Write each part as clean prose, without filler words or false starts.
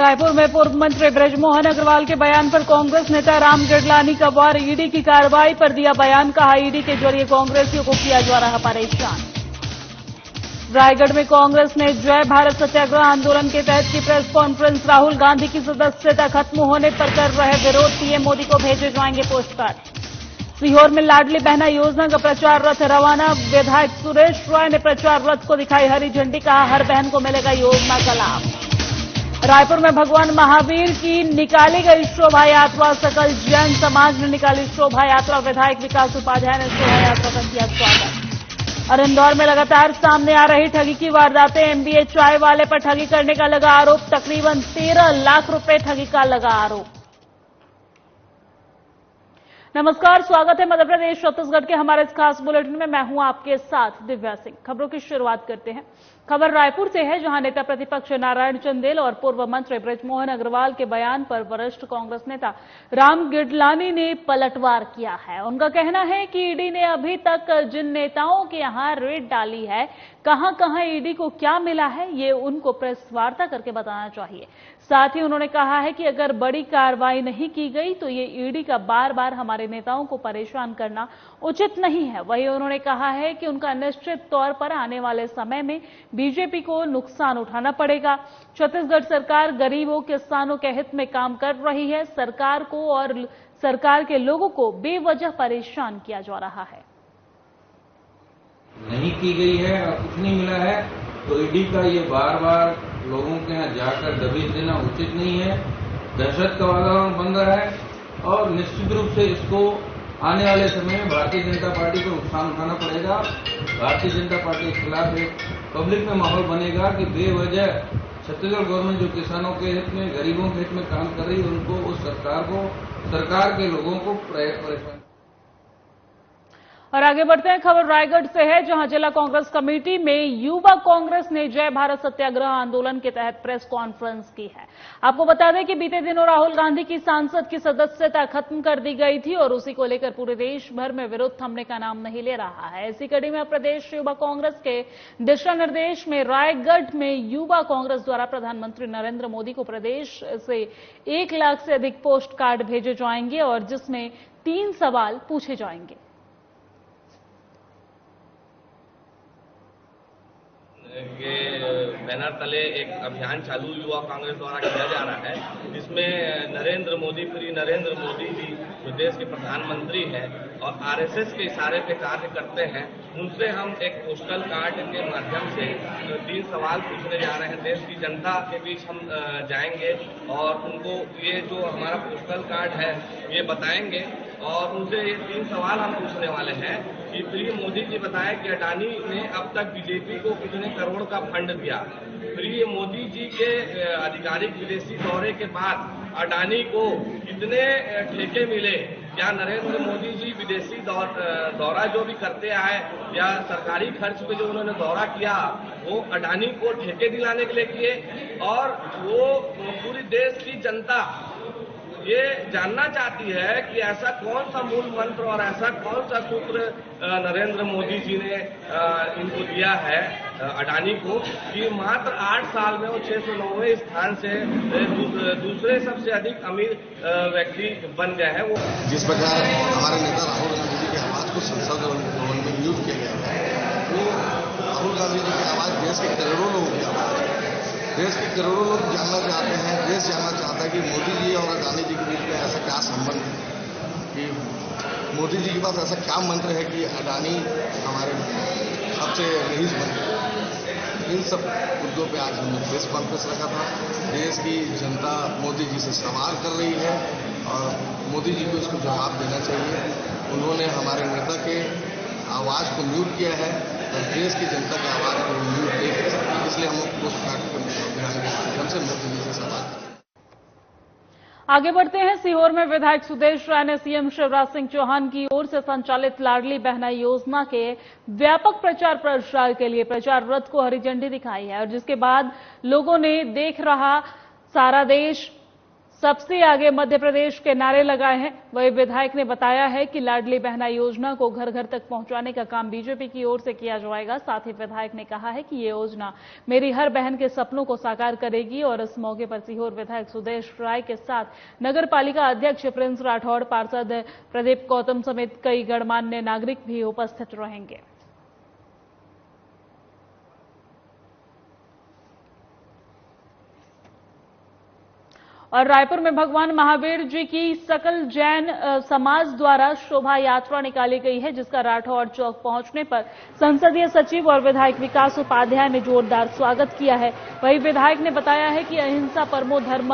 रायपुर में पूर्व मंत्री बृजमोहन अग्रवाल के बयान पर कांग्रेस नेता राम गिडलानी का वार। ईडी की कार्रवाई पर दिया बयान, कहा ईडी के जरिए कांग्रेसियों को किया जा रहा परेशान। रायगढ़ में कांग्रेस ने जय भारत सत्याग्रह आंदोलन के तहत की प्रेस कॉन्फ्रेंस। राहुल गांधी की सदस्यता खत्म होने पर कर रहे विरोध, पीएम मोदी को भेजे जाएंगे पोस्ट कार्ड। सीहोर में लाडली बहना योजना का प्रचार रथ रवाना। विधायक सुरेश राय ने प्रचार रथ को दिखाई हरी झंडी, कहा हर बहन को मिलेगा योजना का लाभ। रायपुर में भगवान महावीर की निकाली गई शोभा यात्रा, सकल जैन समाज ने निकाली शोभा यात्रा। विधायक विकास उपाध्याय ने शोभा यात्रा का किया स्वागत। और इंदौर में लगातार सामने आ रही ठगी की वारदातें। एमबीए चाय वाले पर ठगी करने का लगा आरोप, तकरीबन 13 लाख रुपए ठगी का लगा आरोप। नमस्कार, स्वागत है मध्य प्रदेश छत्तीसगढ़ के हमारे इस खास बुलेटिन में। मैं हूं आपके साथ दिव्या सिंह। खबरों की शुरुआत करते हैं। खबर रायपुर से है, जहां नेता प्रतिपक्ष नारायण चंदेल और पूर्व मंत्री बृजमोहन अग्रवाल के बयान पर वरिष्ठ कांग्रेस नेता राम गिडलानी ने पलटवार किया है। उनका कहना है कि ईडी ने अभी तक जिन नेताओं के यहां रेड डाली है, कहां कहां ईडी को क्या मिला है, ये उनको प्रेस वार्ता करके बताना चाहिए। साथ ही उन्होंने कहा है कि अगर बड़ी कार्रवाई नहीं की गई तो ये ईडी का बार बार हमारे नेताओं को परेशान करना उचित नहीं है। वहीं उन्होंने कहा है कि उनका निश्चित तौर पर आने वाले समय में बीजेपी को नुकसान उठाना पड़ेगा। छत्तीसगढ़ सरकार गरीबों किसानों के हित में काम कर रही है। सरकार को और सरकार के लोगों को बेवजह परेशान किया जा रहा है। नहीं की गई है और कुछ नहीं मिला है तो ईडी का ये बार बार लोगों के यहाँ जाकर दबिश देना उचित नहीं है। दहशत का वातावरण बन रहा है और निश्चित रूप से इसको आने वाले समय में भारतीय जनता पार्टी को नुकसान उठाना पड़ेगा। भारतीय जनता पार्टी के खिलाफ एक पब्लिक में माहौल बनेगा कि बेवजह छत्तीसगढ़ गवर्नमेंट जो किसानों के हित में, गरीबों के हित में काम कर रही है, उनको उस सरकार के लोगों को परेशान। और आगे बढ़ते हैं। खबर रायगढ़ से है, जहां जिला कांग्रेस कमेटी में युवा कांग्रेस ने जय भारत सत्याग्रह आंदोलन के तहत प्रेस कॉन्फ्रेंस की है। आपको बता दें कि बीते दिनों राहुल गांधी की सांसद की सदस्यता खत्म कर दी गई थी और उसी को लेकर पूरे देश भर में विरोध थमने का नाम नहीं ले रहा है। इसी कड़ी में प्रदेश युवा कांग्रेस के दिशा निर्देश में रायगढ़ में युवा कांग्रेस द्वारा प्रधानमंत्री नरेंद्र मोदी को प्रदेश से 1 लाख से अधिक पोस्ट कार्ड भेजे जाएंगे और जिसमें 3 सवाल पूछे जाएंगे। ये बैनर तले एक अभियान चालू युवा कांग्रेस द्वारा किया जा रहा है, जिसमें नरेंद्र मोदी जी जो देश के प्रधानमंत्री हैं और आरएसएस के इशारे पे कार्य करते हैं, उनसे हम एक पोस्टल कार्ड के माध्यम से 3 सवाल पूछने जा रहे हैं। देश की जनता के बीच हम जाएंगे और उनको ये जो हमारा पोस्टल कार्ड है ये बताएंगे और उनसे ये 3 सवाल हम पूछने वाले हैं कि प्रिय मोदी जी बताएं कि अडानी ने अब तक बीजेपी को कितने करोड़ का फंड दिया। प्रिय मोदी जी के आधिकारिक विदेशी दौरे के बाद अडानी को कितने ठेके मिले। क्या नरेंद्र मोदी जी विदेशी दौरा जो भी करते आए या सरकारी खर्च पे जो उन्होंने दौरा किया वो अडानी को ठेके दिलाने के लिए किए। और वो पूरी देश की जनता ये जानना चाहती है कि ऐसा कौन सा मूल मंत्र और ऐसा कौन सा सूत्र नरेंद्र मोदी जी ने इनको दिया है अडानी को कि मात्र 8 साल में वो 609वें स्थान से दूसरे सबसे अधिक अमीर व्यक्ति बन गए हैं। वो जिस प्रकार हमारे नेता राहुल गांधी जी की आवाज को संसद भवन में म्यूट किया गया है, वो राहुल गांधी जी की आवाज देश के करोड़ों लोगों की आवाज है। देश के करोड़ों लोग जानना चाहते हैं, देश जानना चाहता है कि मोदी जी और अडानी जी के बीच में ऐसा क्या संबंध है, कि मोदी जी के पास ऐसा क्या मंत्र है कि अडानी हमारे सबसे रईस बन गए। इन सब मुद्दों पे आज हमने प्रेस कॉन्फ्रेंस रखा था। देश की जनता मोदी जी से सवाल कर रही है और मोदी जी को इसको जवाब देना चाहिए। उन्होंने हमारे नेता के आवाज़ को म्यूट किया है और देश की जनता की आवाज़ को म्यूट नहीं कर सकती, इसलिए हम पोस्ट कार्ड अभियान के माध्यम से मोदी जी से सवाल करें। आगे बढ़ते हैं। सीहोर में विधायक सुरेश राय ने सीएम शिवराज सिंह चौहान की ओर से संचालित लाडली बहना योजना के व्यापक प्रचार प्रसार के लिए प्रचार रथ को हरी झंडी दिखाई है और जिसके बाद लोगों ने देख रहा सारा देश सबसे आगे मध्य प्रदेश के नारे लगाए हैं। वही विधायक ने बताया है कि लाडली बहना योजना को घर घर तक पहुंचाने का काम बीजेपी की ओर से किया जाएगा। साथ ही विधायक ने कहा है कि ये योजना मेरी हर बहन के सपनों को साकार करेगी। और इस मौके पर सीहोर विधायक सुदेश राय के साथ नगर पालिका अध्यक्ष प्रिंस राठौड़, पार्षद प्रदीप गौतम समेत कई गणमान्य नागरिक भी उपस्थित रहेंगे। और रायपुर में भगवान महावीर जी की सकल जैन समाज द्वारा शोभा यात्रा निकाली गई है, जिसका राठौड़ चौक पहुंचने पर संसदीय सचिव और विधायक विकास उपाध्याय ने जोरदार स्वागत किया है। वहीं विधायक ने बताया है कि अहिंसा परमो धर्म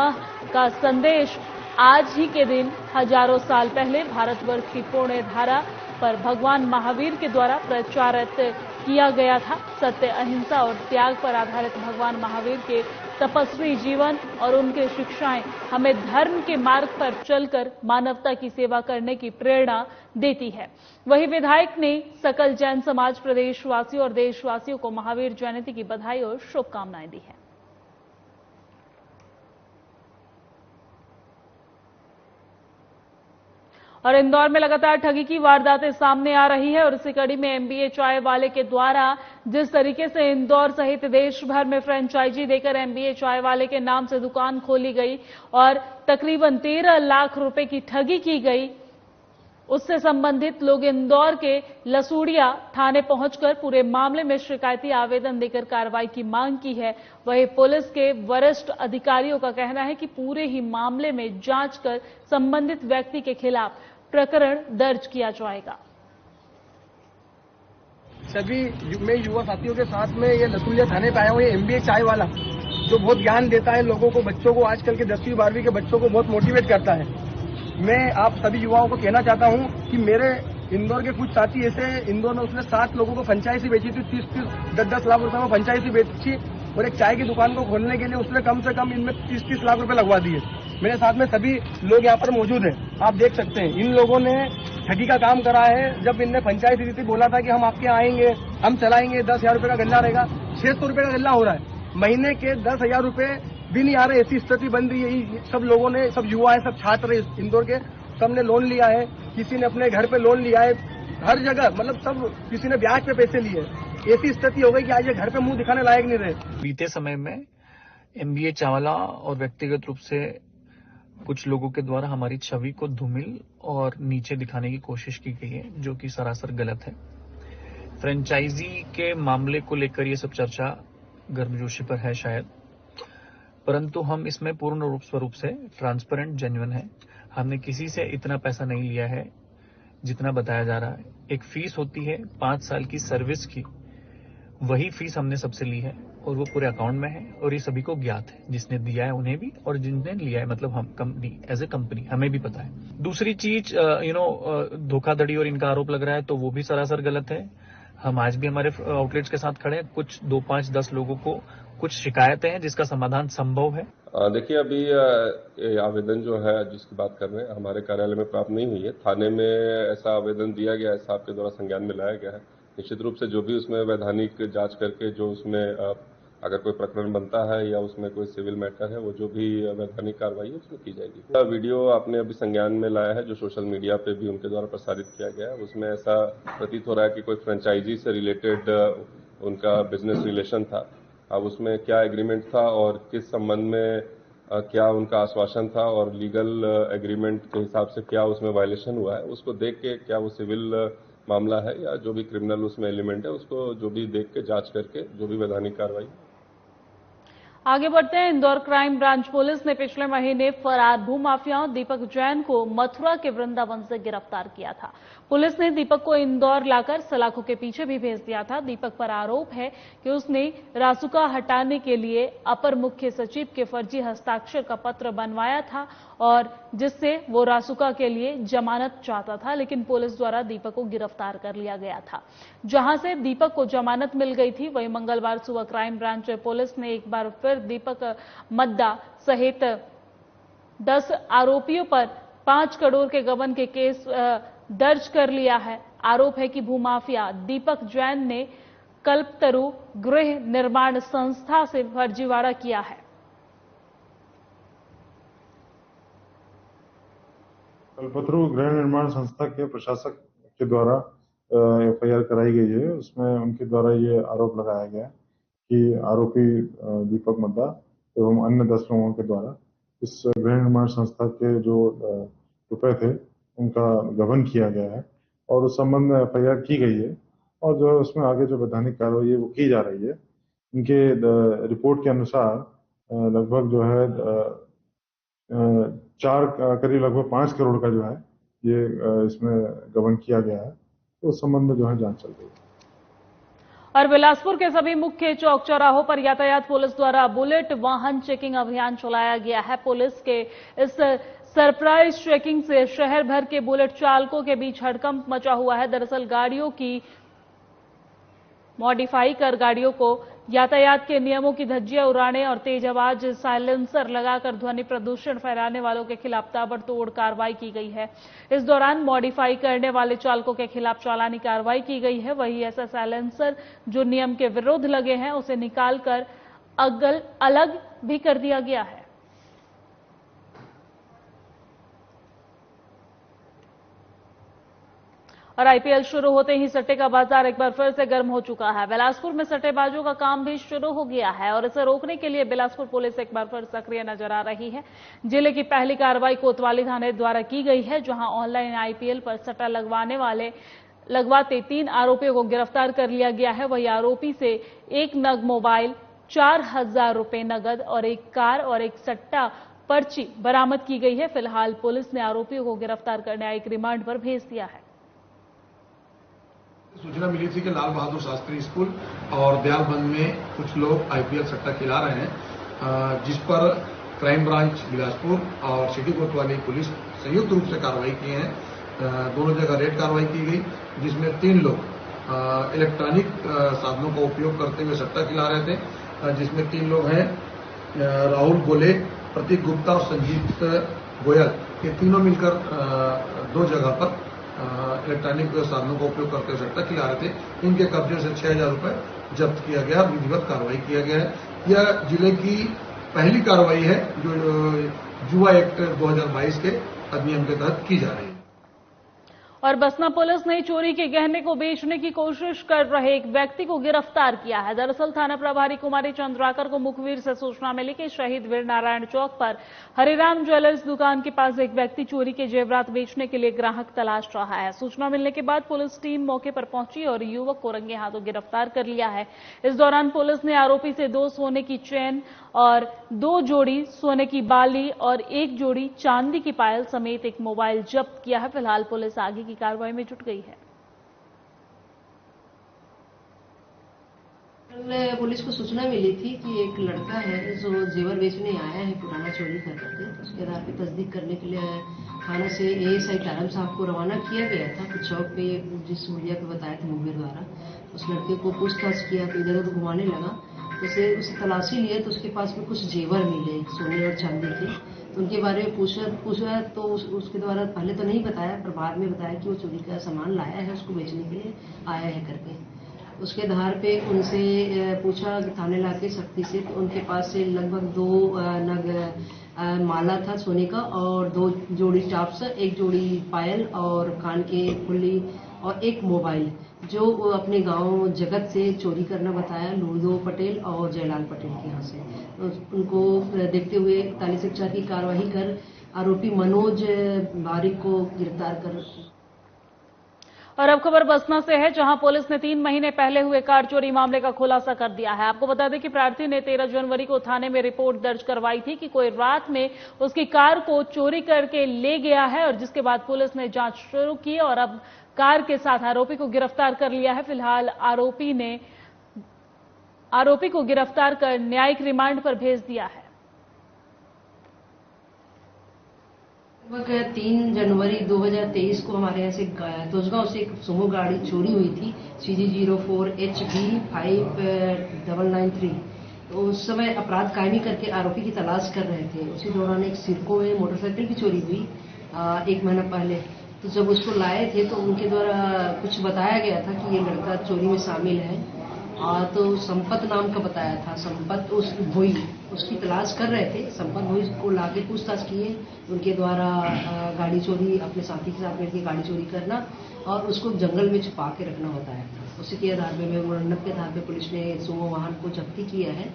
का संदेश आज ही के दिन हजारों साल पहले भारतवर्ष की पुण्य धारा पर भगवान महावीर के द्वारा प्रचारित किया गया था। सत्य, अहिंसा और त्याग पर आधारित भगवान महावीर के तपस्वी जीवन और उनके शिक्षाएं हमें धर्म के मार्ग पर चलकर मानवता की सेवा करने की प्रेरणा देती है। वहीं विधायक ने सकल जैन समाज, प्रदेशवासियों और देशवासियों को महावीर जयंती की बधाई और शुभकामनाएं दी है। और इंदौर में लगातार ठगी की वारदातें सामने आ रही है और इसी कड़ी में एमबीए चाय वाले के द्वारा जिस तरीके से इंदौर सहित देश भर में फ्रेंचाइजी देकर एमबीए चाय वाले के नाम से दुकान खोली गई और तकरीबन 13 लाख रुपए की ठगी की गई, उससे संबंधित लोग इंदौर के लसूड़िया थाने पहुंचकर पूरे मामले में शिकायती आवेदन देकर कार्रवाई की मांग की है। वहीं पुलिस के वरिष्ठ अधिकारियों का कहना है कि पूरे ही मामले में जांच कर संबंधित व्यक्ति के खिलाफ प्रकरण दर्ज किया जाएगा। सभी मैं युवा साथियों के साथ में ये लसूड़िया थाने पे आया हूँ। ये एमबीए चाय वाला जो बहुत ज्ञान देता है लोगों को, बच्चों को, आजकल के 10वीं 12वीं के बच्चों को बहुत मोटिवेट करता है। मैं आप सभी युवाओं को कहना चाहता हूं कि मेरे इंदौर के कुछ साथी ऐसे, इंदौर में उसने 7 लोगों को फ्रेंचाइजी बेची थी, 30-30, 10-10 लाख रुपए में फ्रेंचाइजी बेची और एक चाय की दुकान को खोलने के लिए उसने कम से कम इनमें 30-30 लाख रुपए लगवा दिए। मेरे साथ में सभी लोग यहाँ पर मौजूद हैं, आप देख सकते हैं। इन लोगों ने ठगी का काम करा है। जब इनने फ्रेंचाइजी दी थी, बोला था कि हम आपके यहाँ आएंगे, हम चलाएंगे, 10,000 रुपए का गल्ला रहेगा, 600 रुपए का गल्ला हो रहा है। महीने के 10,000 रुपए भी नहीं आ रहे, ऐसी स्थिति बन रही है। सब लोगों ने, सब युवा है, सब छात्र है इंदौर के, सबने लोन लिया है, किसी ने अपने घर पे लोन लिया है, हर जगह मतलब सब, किसी ने ब्याज पे पैसे लिए। ऐसी स्थिति हो गई कि आज ये घर पे मुंह दिखाने लायक नहीं रहे। बीते समय में एमबीए चावला और व्यक्तिगत रूप से कुछ लोगों के द्वारा हमारी छवि को धूमिल और नीचे दिखाने की कोशिश की गई है, जो कि सरासर गलत है। फ्रेंचाइजी के मामले को लेकर ये सब चर्चा गर्मजोशी पर है शायद, परंतु हम इसमें पूर्ण स्वरूप से ट्रांसपेरेंट, जेन्युइन है। हमने किसी से इतना पैसा नहीं लिया है जितना बताया जा रहा है। एक फीस होती है 5 साल की सर्विस की, वही फीस हमने सबसे ली है और वो पूरे अकाउंट में है और ये सभी को ज्ञात है, जिसने दिया है उन्हें भी और जिनने लिया है, मतलब हम कंपनी, एज ए कंपनी हमें भी पता है। दूसरी चीज धोखाधड़ी और इनका आरोप लग रहा है, तो वो भी सरासर गलत है। हम आज भी हमारे आउटलेट्स के साथ खड़े हैं। कुछ 2, 5, 10 लोगों को कुछ शिकायतें हैं जिसका समाधान संभव है। देखिए, अभी आवेदन जो है जिसकी बात कर रहे हैं, हमारे कार्यालय में प्राप्त नहीं हुई है। थाने में ऐसा आवेदन दिया गया है, साहब के द्वारा संज्ञान में लाया गया है। निश्चित रूप से जो भी उसमें वैधानिक जांच करके जो उसमें अगर कोई प्रकरण बनता है या उसमें कोई सिविल मैटर है, वो जो भी वैधानिक कार्रवाई है उसमें की जाएगी। वीडियो आपने अभी संज्ञान में लाया है, जो सोशल मीडिया पे भी उनके द्वारा प्रसारित किया गया है, उसमें ऐसा प्रतीत हो रहा है कि कोई फ्रेंचाइजी से रिलेटेड उनका बिजनेस रिलेशन था। अब उसमें क्या एग्रीमेंट था और किस संबंध में क्या उनका आश्वासन था और लीगल एग्रीमेंट के हिसाब से क्या उसमें वायलेशन हुआ है, उसको देख के क्या वो सिविल मामला है या जो भी क्रिमिनल उसमें एलिमेंट है, उसको जो भी देख के जांच करके जो भी वैधानिक कार्रवाई। आगे बढ़ते हैं। इंदौर क्राइम ब्रांच पुलिस ने पिछले महीने फरार भूमाफियाओं दीपक जैन को मथुरा के वृंदावन से गिरफ्तार किया था। पुलिस ने दीपक को इंदौर लाकर सलाखों के पीछे भी भेज दिया था। दीपक पर आरोप है कि उसने रासुका हटाने के लिए अपर मुख्य सचिव के फर्जी हस्ताक्षर का पत्र बनवाया था और जिससे वो रासुका के लिए जमानत चाहता था, लेकिन पुलिस द्वारा दीपक को गिरफ्तार कर लिया गया था। जहां से दीपक को जमानत मिल गई थी, वहीं मंगलवार सुबह क्राइम ब्रांच पुलिस ने एक बार फिर दीपक मद्दा सहित 10 आरोपियों पर 5 करोड़ के गबन के केस दर्ज कर लिया है। आरोप है कि भूमाफिया दीपक जैन ने कल्पतरु गृह निर्माण संस्था से फर्जीवाड़ा किया है। कल्पतरू गृह निर्माण संस्था के प्रशासक के द्वारा एफआईआर कराई गई है। उसमें उनके द्वारा ये आरोप लगाया गया कि आरोपी दीपक मद्दा एवं अन्य 10 लोगों के द्वारा इस गृह निर्माण संस्था के जो रुपए थे उनका गबन किया गया है और उस संबंध में एफआईआर की गई है और जो उसमें आगे जो वैधानिक कार्रवाई है वो की जा रही है। इनके रिपोर्ट के अनुसार लगभग जो है करीब लगभग 5 करोड़ का जो है ये इसमें गबन किया गया है। तो उस संबंध में जो है जांच चल रही है। और बिलासपुर के सभी मुख्य चौक चौराहों पर यातायात पुलिस द्वारा बुलेट वाहन चेकिंग अभियान चलाया गया है। पुलिस के इस सरप्राइज चेकिंग से शहर भर के बुलेट चालकों के बीच हड़कंप मचा हुआ है। दरअसल गाड़ियों की मॉडिफाई कर गाड़ियों को यातायात के नियमों की धज्जियां उड़ाने और तेज आवाज साइलेंसर लगाकर ध्वनि प्रदूषण फैलाने वालों के खिलाफ ताबड़तोड़ कार्रवाई की गई है। इस दौरान मॉडिफाई करने वाले चालकों के खिलाफ चालानी कार्रवाई की गई है। वहीं ऐसा साइलेंसर जो नियम के विरुद्ध लगे हैं उसे निकालकर अलग भी कर दिया गया है। और आईपीएल शुरू होते ही सट्टे का बाजार एक बार फिर से गर्म हो चुका है। बिलासपुर में सट्टेबाजों का काम भी शुरू हो गया है और इसे रोकने के लिए बिलासपुर पुलिस एक बार फिर सक्रिय नजर आ रही है। जिले की पहली कार्रवाई कोतवाली थाने द्वारा की गई है, जहां ऑनलाइन आईपीएल पर सट्टा लगवाते 3 आरोपियों को गिरफ्तार कर लिया गया है। वही आरोपी से 1 नग मोबाइल, 4000 रुपए नगद और 1 कार और 1 सट्टा पर्ची बरामद की गई है। फिलहाल पुलिस ने आरोपियों को गिरफ्तार कर न्यायिक रिमांड पर भेज दिया है। सूचना मिली थी कि लाल बहादुर शास्त्री स्कूल और दयालबंद में कुछ लोग आईपीएल सट्टा खिला रहे हैं, जिस पर क्राइम ब्रांच बिलासपुर और सिटी कोतवाली पुलिस संयुक्त रूप से कार्रवाई किए हैं। दोनों जगह रेड कार्रवाई की गई, जिसमें 3 लोग इलेक्ट्रॉनिक साधनों का उपयोग करते हुए सट्टा खिला रहे थे, जिसमें 3 लोग हैं राहुल गोले, प्रतीक गुप्ता और संजीत गोयल। ये तीनों मिलकर 2 जगह पर इलेक्ट्रॉनिक साधनों का उपयोग करके सट्टा खिला रहे थे। इनके कब्जे से 6000 रुपए जब्त किया गया, विधिवत कार्रवाई किया गया है। यह जिले की पहली कार्रवाई है जो जुआ एक्ट 2022 के अधिनियम के तहत की जा रही है। और बसना पुलिस ने चोरी के गहने को बेचने की कोशिश कर रहे एक व्यक्ति को गिरफ्तार किया है। दरअसल थाना प्रभारी कुमारी चंद्राकर को मुखबिर से सूचना मिली कि शहीद वीर नारायण चौक पर हरिराम ज्वेलर्स दुकान के पास एक व्यक्ति चोरी के जेवरात बेचने के लिए ग्राहक तलाश रहा है। सूचना मिलने के बाद पुलिस टीम मौके पर पहुंची और युवक को रंगे हाथों गिरफ्तार कर लिया है। इस दौरान पुलिस ने आरोपी से 2 सोने की चेन और 2 जोड़ी सोने की बाली और 1 जोड़ी चांदी की पायल समेत एक मोबाइल जब्त किया है। फिलहाल पुलिस आगे की कार्रवाई में जुट गई है। पुलिस को सूचना मिली थी कि एक लड़का है जो जेवर बेचने आया है पुराना चोरी करके। उसके आधार पर तस्दीक करने के लिए थाना से एएसआई टारम साहब को रवाना किया गया था। कुछ चौक पे जिस मीडिया को बताया था मुखबिर द्वारा, उस लड़के को पूछताछ किया तो इधर उधर घुमाने लगा, तो उसे तलाशी लिए तो उसके पास में कुछ जेवर मिले सोने और चांदी के। तो उनके बारे में पूछा तो उसके द्वारा पहले तो नहीं बताया, पर बाद में बताया कि वो चोरी का सामान लाया है, उसको बेचने के लिए आया है करके। उसके आधार पे उनसे पूछा थाने लाके सख्ती से, तो उनके पास से लगभग 2 नग माला था सोने का और 2 जोड़ी चाप्स, 1 जोड़ी पायल और कान के फुल्ली और 1 मोबाइल, जो वो अपने गांव जगत से चोरी करना बताया लूडो पटेल और जयलाल पटेल के यहाँ से। तो उनको देखते हुए 41/4 की कार्रवाई कर आरोपी मनोज बारिक को गिरफ्तार कर। और अब खबर बसना से है, जहां पुलिस ने 3 महीने पहले हुए कार चोरी मामले का खुलासा कर दिया है। आपको बता दें कि प्रार्थी ने 13 जनवरी को थाने में रिपोर्ट दर्ज करवाई थी कि कोई रात में उसकी कार को चोरी करके ले गया है, और जिसके बाद पुलिस ने जांच शुरू की और अब कार के साथ आरोपी को गिरफ्तार कर लिया है। फिलहाल आरोपी को गिरफ्तार कर न्यायिक रिमांड पर भेज दिया है। लगभग 3 जनवरी 2023 को हमारे यहाँ से तोजगांव से एक सुमो गाड़ी चोरी हुई थी CG04HB5993। तो उस समय अपराध कायमी करके आरोपी की तलाश कर रहे थे। उसी दौरान एक सिरको में मोटरसाइकिल की चोरी हुई 1 महीना पहले। तो जब उसको लाए थे तो उनके द्वारा कुछ बताया गया था कि ये लड़का चोरी में शामिल है। तो संपत नाम का बताया था। संपत उस भोई उसकी तलाश कर रहे थे। संपत भोई को लाके पूछताछ किए, उनके द्वारा गाड़ी चोरी, अपने साथी के साथ मिलकर गाड़ी चोरी करना और उसको जंगल में छुपा के रखना होता है। उसी के आधार पे मुरन्नत के आधार पे पुलिस ने सुमो वाहन को जब्ती किया है।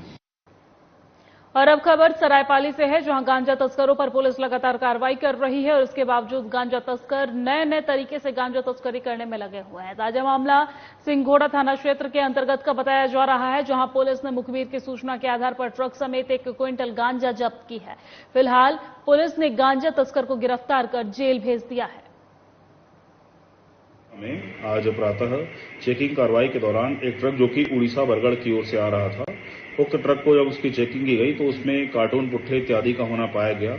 और अब खबर सरायपाली से है, जहां गांजा तस्करों पर पुलिस लगातार कार्रवाई कर रही है और इसके बावजूद गांजा तस्कर नए नए तरीके से गांजा तस्करी करने में लगे हुए हैं। ताजा मामला सिंघोड़ा थाना क्षेत्र के अंतर्गत का बताया जा रहा है, जहां पुलिस ने मुखबिर की सूचना के आधार पर ट्रक समेत 1 क्विंटल गांजा जब्त की है। फिलहाल पुलिस ने गांजा तस्कर को गिरफ्तार कर जेल भेज दिया है। में आज प्रातः चेकिंग कार्रवाई के दौरान एक ट्रक जो कि उड़ीसा बरगढ़ की ओर से आ रहा था, उक्त ट्रक को जब उसकी चेकिंग की गई तो उसमें कार्टून, पुट्ठे इत्यादि का होना पाया गया।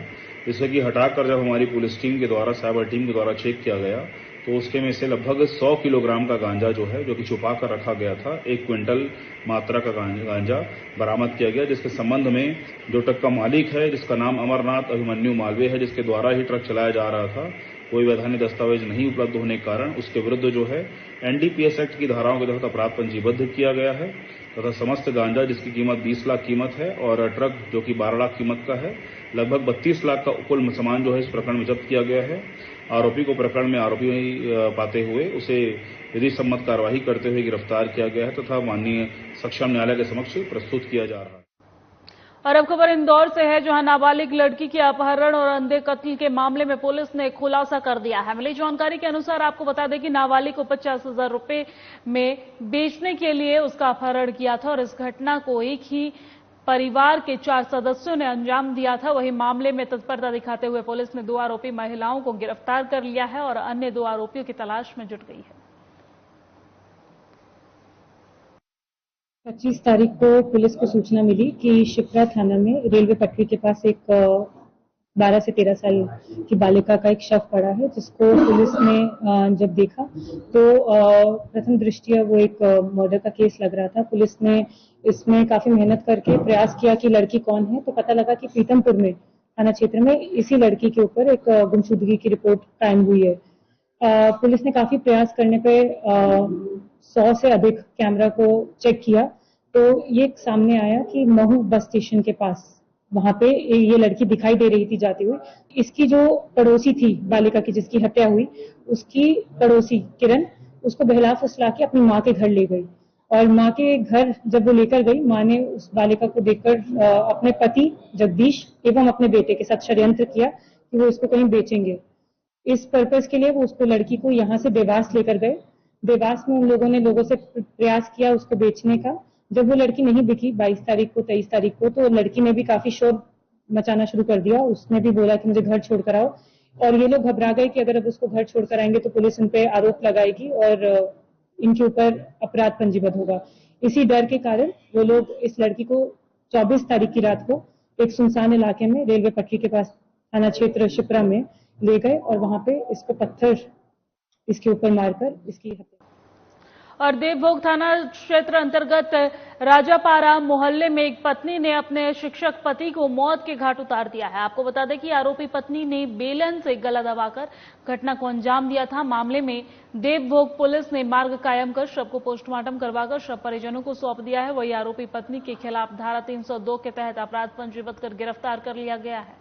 जिससे कि हटाकर जब हमारी पुलिस टीम के द्वारा, साइबर टीम के द्वारा चेक किया गया तो उसके में से लगभग 100 किलोग्राम का गांजा जो है, जो कि छुपा कर रखा गया था, 1 क्विंटल मात्रा का गांजा बरामद किया गया। जिसके संबंध में जो ट्रक का मालिक है, जिसका नाम अमरनाथ अभिमन्यु मालवीय है, जिसके द्वारा ही ट्रक चलाया जा रहा था, कोई वैधानिक दस्तावेज नहीं उपलब्ध होने के कारण उसके विरुद्ध जो है एनडीपीएस एक्ट की धाराओं के तहत अपराध पंजीबद्ध किया गया है तथा समस्त गांजा जिसकी कीमत 20 लाख कीमत है और ट्रक जो कि 12 लाख कीमत का है, लगभग 32 लाख का कुल सामान जो है इस प्रकरण में जब्त किया गया है। आरोपी को प्रकरण में आरोपी पाते हुए उसे विधि सम्मत कार्यवाही करते हुए गिरफ्तार किया गया है तथा माननीय सक्षम न्यायालय के समक्ष प्रस्तुत किया जा रहा है। और अब खबर इंदौर से है, जहां नाबालिग लड़की के अपहरण और अंधे कत्ल के मामले में पुलिस ने खुलासा कर दिया है। मिली जानकारी के अनुसार आपको बता दें कि नाबालिग को 50,000 रुपए में बेचने के लिए उसका अपहरण किया था और इस घटना को एक ही परिवार के 4 सदस्यों ने अंजाम दिया था। वहीं मामले में तत्परता दिखाते हुए पुलिस ने 2 आरोपी महिलाओं को गिरफ्तार कर लिया है और अन्य 2 आरोपियों की तलाश में जुट गई है। 25 तारीख को पुलिस को सूचना मिली कि शिप्रा थाना में रेलवे पटरी के पास एक 12 से 13 साल की बालिका का एक शव पड़ा है, जिसको पुलिस ने जब देखा तो प्रथम दृष्टया वो एक मर्डर का केस लग रहा था। पुलिस ने इसमें काफी मेहनत करके प्रयास किया कि लड़की कौन है, तो पता लगा कि पीतमपुर में थाना क्षेत्र में इसी लड़की के ऊपर एक गुमशुदगी की रिपोर्ट कायम हुई है। पुलिस ने काफी प्रयास करने पे 100 से अधिक कैमरा को चेक किया तो ये सामने आया कि महू बस स्टेशन के पास वहां पे ये लड़की दिखाई दे रही थी जाती हुई। इसकी जो पड़ोसी थी बालिका की जिसकी हत्या हुई, उसकी पड़ोसी किरण उसको बहला फुसला के अपनी माँ के घर ले गई और माँ के घर जब वो लेकर गई, माँ ने उस बालिका को देखकर अपने पति जगदीश एवं अपने बेटे के साथ षड्यंत्र किया कि वो इसको कहीं बेचेंगे। इस पर्पज के लिए वो उसको लड़की को यहाँ से देवास लेकर गए। देवास में उन लोगों ने लोगों से प्रयास किया उसको बेचने का। जब वो लड़की नहीं बिकी 22 तारीख को 23 तारीख को, तो लड़की ने भी काफी शोर मचाना शुरू कर दिया। उसने भी बोला कि मुझे घर छोड़कर आओ और ये लोग घबरा गए कि अगर अब उसको घर छोड़कर आएंगे तो पुलिस उन पे आरोप लगाएगी और इनके ऊपर अपराध पंजीबद्ध होगा। इसी डर के कारण वो लोग इस लड़की को 24 तारीख की रात को एक सुनसान इलाके में रेलवे पटरी के पास थाना क्षेत्र शिप्रा में ले गए और वहां पे इसको पत्थर इसके ऊपर मारकर इसकी हत्या। और देवभोग थाना क्षेत्र अंतर्गत राजापारा मोहल्ले में एक पत्नी ने अपने शिक्षक पति को मौत के घाट उतार दिया है। आपको बता दें कि आरोपी पत्नी ने बेलन से गला दबाकर घटना को अंजाम दिया था। मामले में देवभोग पुलिस ने मार्ग कायम कर शव को पोस्टमार्टम करवाकर शव परिजनों को सौंप दिया है। वही आरोपी पत्नी के खिलाफ धारा 302 के तहत अपराध पंजीबद्ध कर गिरफ्तार कर लिया गया है।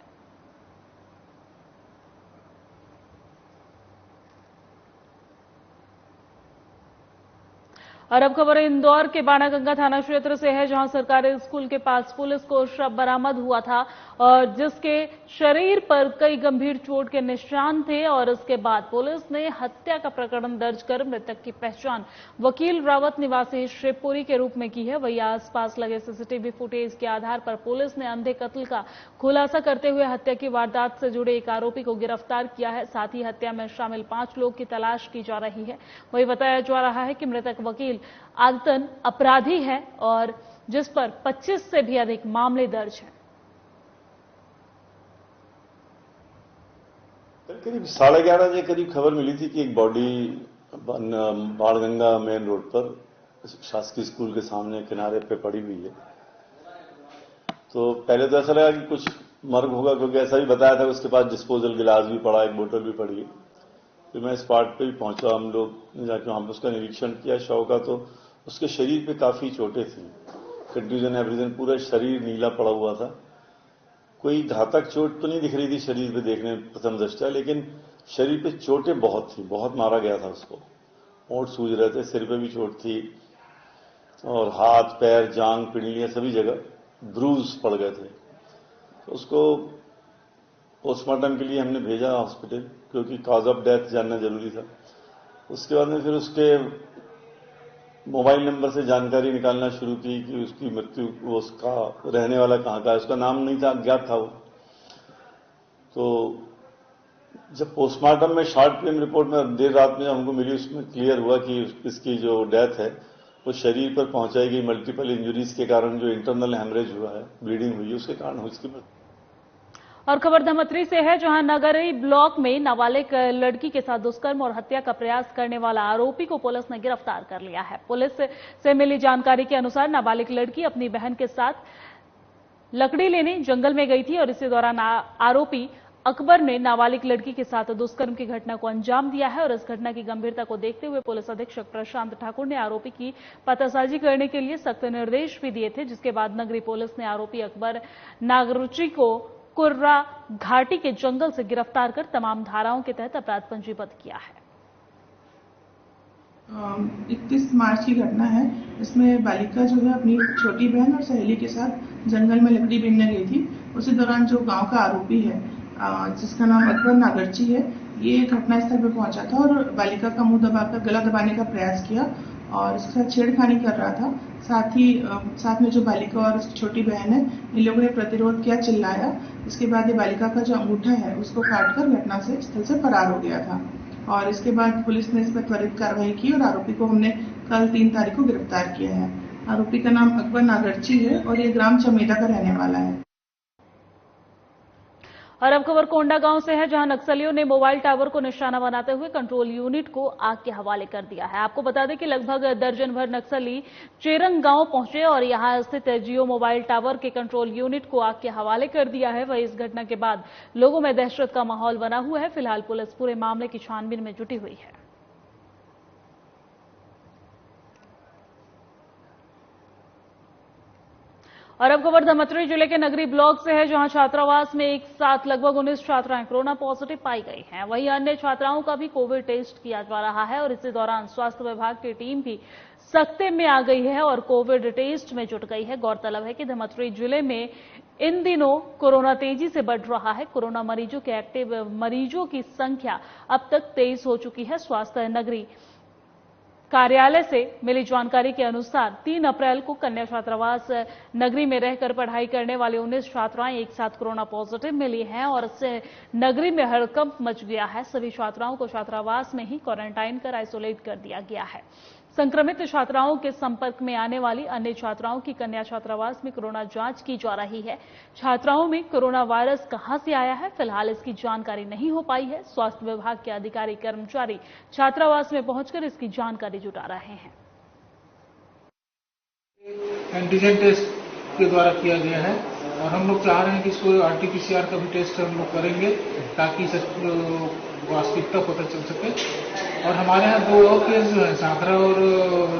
और अब खबर इंदौर के बाणागंगा थाना क्षेत्र से है, जहां सरकारी स्कूल के पास पुलिस को शव बरामद हुआ था और जिसके शरीर पर कई गंभीर चोट के निशान थे और इसके बाद पुलिस ने हत्या का प्रकरण दर्ज कर मृतक की पहचान वकील रावत निवासी शिवपुरी के रूप में की है। वही आसपास लगे सीसीटीवी फुटेज के आधार पर पुलिस ने अंधे कत्ल का खुलासा करते हुए हत्या की वारदात से जुड़े एक आरोपी को गिरफ्तार किया है। साथ ही हत्या में शामिल 5 लोग की तलाश की जा रही है। वही बताया जा रहा है कि मृतक वकील आदतन अपराधी है और जिस पर 25 से भी अधिक मामले दर्ज हैं। करीब 11:30 बजे करीब खबर मिली थी कि एक बॉडी बाणगंगा मेन रोड पर शासकीय स्कूल के सामने किनारे पे पड़ी हुई है। तो पहले तो ऐसा लगा कि कुछ मर्ग होगा, क्योंकि ऐसा भी बताया था उसके पास डिस्पोजल गिलास भी पड़ा, एक बोतल भी पड़ी है। फिर मैं स्पॉट पे भी पहुंचा, हम लोग जाके वहां पर उसका निरीक्षण किया शव का, तो उसके शरीर पे काफी चोटें थी, कंट्यूजन एब्रिजन, पूरा शरीर नीला पड़ा हुआ था। कोई घातक चोट तो नहीं दिख रही थी शरीर पे देखने में प्रथम दृष्टया, लेकिन शरीर पे चोटें बहुत थी, बहुत मारा गया था उसको। होंठ सूज रहे थे, सिर पे भी चोट थी और हाथ पैर जांग पिंडलियां सभी जगह ब्रूज पड़ गए थे। तो उसको पोस्टमार्टम के लिए हमने भेजा हॉस्पिटल, क्योंकि कॉज ऑफ डेथ जानना जरूरी था। उसके बाद में फिर उसके मोबाइल नंबर से जानकारी निकालना शुरू की कि उसकी मृत्यु, वो उसका रहने वाला कहाँ का है, उसका नाम नहीं था, अज्ञात था वो। तो जब पोस्टमार्टम में शॉर्ट फिल्म रिपोर्ट में देर रात में हमको मिली, उसमें क्लियर हुआ कि इसकी जो डेथ है वो शरीर पर पहुंचाई गई मल्टीपल इंजरीज के कारण, जो इंटरनल हेमरेज हुआ है, ब्लीडिंग हुई है, उसके कारण हुई इसकी मृत्यु। और खबर धमतरी से है, जहां नगरी ब्लॉक में नाबालिग लड़की के साथ दुष्कर्म और हत्या का प्रयास करने वाला आरोपी को पुलिस ने गिरफ्तार कर लिया है। पुलिस से मिली जानकारी के अनुसार नाबालिग लड़की अपनी बहन के साथ लकड़ी लेने जंगल में गई थी और इसी दौरान आरोपी अकबर ने नाबालिग लड़की के साथ दुष्कर्म की घटना को अंजाम दिया है। और इस घटना की गंभीरता को देखते हुए पुलिस अधीक्षक प्रशांत ठाकुर ने आरोपी की पतासाजी करने के लिए सख्त निर्देश भी दिए थे, जिसके बाद नगरी पुलिस ने आरोपी अकबर नागरुचि को कुर्रा घाटी के जंगल से गिरफ्तार कर तमाम धाराओं के तहत अपराध पंजीबद्ध किया है। 31 मार्च की घटना है। इसमें बालिका जो है अपनी छोटी बहन और सहेली के साथ जंगल में लकड़ी बीनने गई थी। उसी दौरान जो गांव का आरोपी है, जिसका नाम अकबर नागरची है, ये घटनास्थल पर पहुंचा था और बालिका का मुंह दबाकर गला दबाने का प्रयास किया और इसके साथ छेड़खानी कर रहा था। साथ में जो बालिका और उसकी छोटी बहन है, इन लोगों ने प्रतिरोध किया, चिल्लाया। इसके बाद ये बालिका का जो अंगूठा है उसको काटकर घटना से स्थल से फरार हो गया था और इसके बाद पुलिस ने इस पर त्वरित कार्रवाई की और आरोपी को हमने कल 3 तारीख को गिरफ्तार किया है। आरोपी का नाम अकबर नागरची है और ये ग्राम चमेदा का रहने वाला है। और अब खबर कोंडा गांव से है, जहां नक्सलियों ने मोबाइल टावर को निशाना बनाते हुए कंट्रोल यूनिट को आग के हवाले कर दिया है। आपको बता दें कि लगभग दर्जन भर नक्सली चेरंग गांव पहुंचे और यहां स्थित जियो मोबाइल टावर के कंट्रोल यूनिट को आग के हवाले कर दिया है। वहीं इस घटना के बाद लोगों में दहशत का माहौल बना हुआ है। फिलहाल पुलिस पूरे मामले की छानबीन में जुटी हुई है। और अब खबर धमतरी जिले के नगरी ब्लॉक से है, जहां छात्रावास में एक साथ लगभग 19 छात्राएं कोरोना पॉजिटिव पाई गई हैं। वहीं अन्य छात्राओं का भी कोविड टेस्ट किया जा रहा है और इसी दौरान स्वास्थ्य विभाग की टीम भी सख्ते में आ गई है और कोविड टेस्ट में जुट गई है। गौरतलब है कि धमतरी जिले में इन दिनों कोरोना तेजी से बढ़ रहा है। कोरोना मरीजों के एक्टिव मरीजों की संख्या अब तक 23 हो चुकी है। स्वास्थ्य नगरी कार्यालय से मिली जानकारी के अनुसार 3 अप्रैल को कन्या छात्रावास नगरी में रहकर पढ़ाई करने वाले 19 छात्राएं एक साथ कोरोना पॉजिटिव मिली हैं और इससे नगरी में हड़कंप मच गया है। सभी छात्राओं को छात्रावास में ही क्वारंटाइन कर आइसोलेट कर दिया गया है। संक्रमित छात्राओं के संपर्क में आने वाली अन्य छात्राओं की कन्या छात्रावास में कोरोना जांच की जा रही है। छात्राओं में कोरोना वायरस कहां से आया है, फिलहाल इसकी जानकारी नहीं हो पाई है। स्वास्थ्य विभाग के अधिकारी कर्मचारी छात्रावास में पहुंचकर इसकी जानकारी जुटा रहे हैं। एंटीजन टेस्ट के द्वारा किया गया है और हम लोग चाह रहे हैं कि इसको आरटीपीसीआर का भी टेस्ट हम लोग करेंगे ताकि वास्तविकता पता चल सके। और हमारे यहाँ 2 और केस जो है, सांकरा और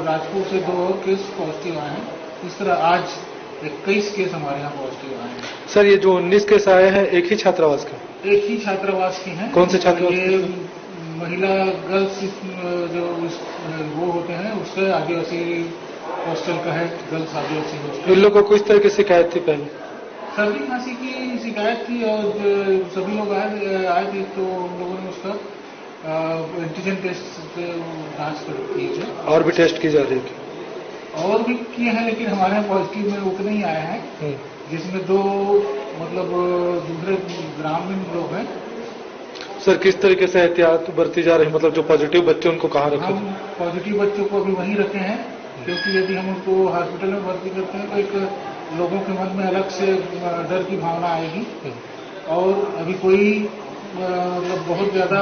राजपुर से 2 और केस पॉजिटिव आए हैं। इस तरह आज 21 केस हमारे यहाँ पॉजिटिव आए हैं। सर, ये जो 19 केस आए हैं एक ही छात्रावास के? एक ही छात्रावास के हैं। कौन से छात्रावास? ये महिला गर्ल्स जो वो होते हैं, उसके आदिवासी हॉस्टल का है, गर्ल्स आदिवासी हॉस्टल। इन लोगों को इस तरह की शिकायत थी पहले? सर्दी खांसी की शिकायत थी और सभी लोग आए थे, तो उन लोगों ने उसका एंटीजन टेस्ट से जांच की है। और भी टेस्ट की जा रही है? और भी किए हैं, लेकिन हमारे यहाँ पॉजिटिव में उतने ही आए हैं, जिसमें 2 मतलब दूसरे ग्रामीण लोग हैं। सर, किस तरीके से एहतियात बरती जा रही है? मतलब जो पॉजिटिव बच्चे उनको कहाँ रखें? हम पॉजिटिव बच्चों को अभी वहीं रखे हैं, क्योंकि यदि हम उनको हॉस्पिटल में भर्ती करते हैं तो एक लोगों के मन में अलग से डर की भावना आएगी। और अभी कोई मतलब बहुत ज्यादा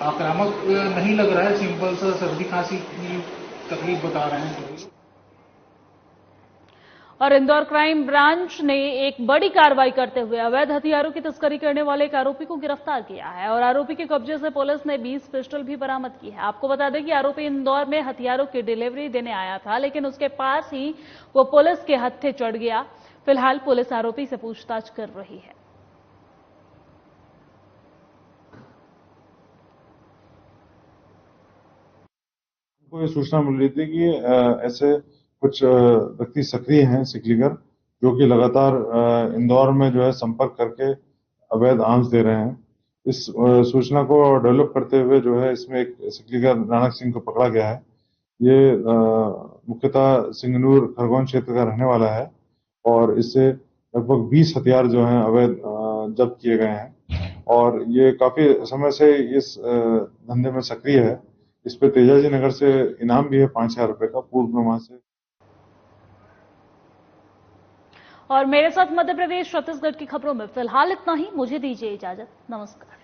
आक्रामक नहीं लग रहा है, सिंपल सा सर्दी खांसी की तकलीफ बता रहे हैं। और इंदौर क्राइम ब्रांच ने एक बड़ी कार्रवाई करते हुए अवैध हथियारों की तस्करी करने वाले एक आरोपी को गिरफ्तार किया है और आरोपी के कब्जे से पुलिस ने 20 पिस्टल भी बरामद की है। आपको बता दें कि आरोपी इंदौर में हथियारों की डिलीवरी देने आया था, लेकिन उसके पास ही वो पुलिस के हत्थे चढ़ गया। फिलहाल पुलिस आरोपी से पूछताछ कर रही है। को ये सूचना मिल रही थी कि ऐसे कुछ व्यक्ति सक्रिय हैं सिकलीगर, जो कि लगातार इंदौर में जो है संपर्क करके अवैध आर्म्स दे रहे हैं। इस सूचना को डेवलप करते हुए जो है इसमें एक सिकलीगर नानक सिंह को पकड़ा गया है। ये मुख्यतः सिंगनूर खरगोन क्षेत्र का रहने वाला है और इससे लगभग 20 हथियार जो हैं अवैध जब्त किए गए हैं और ये काफी समय से इस धंधे में सक्रिय है। इस पे तेजाजी नगर से इनाम भी है 5,000 रुपए का पूर्व प्रमाण से। और मेरे साथ मध्य प्रदेश छत्तीसगढ़ की खबरों में फिलहाल इतना ही। मुझे दीजिए इजाजत। नमस्कार।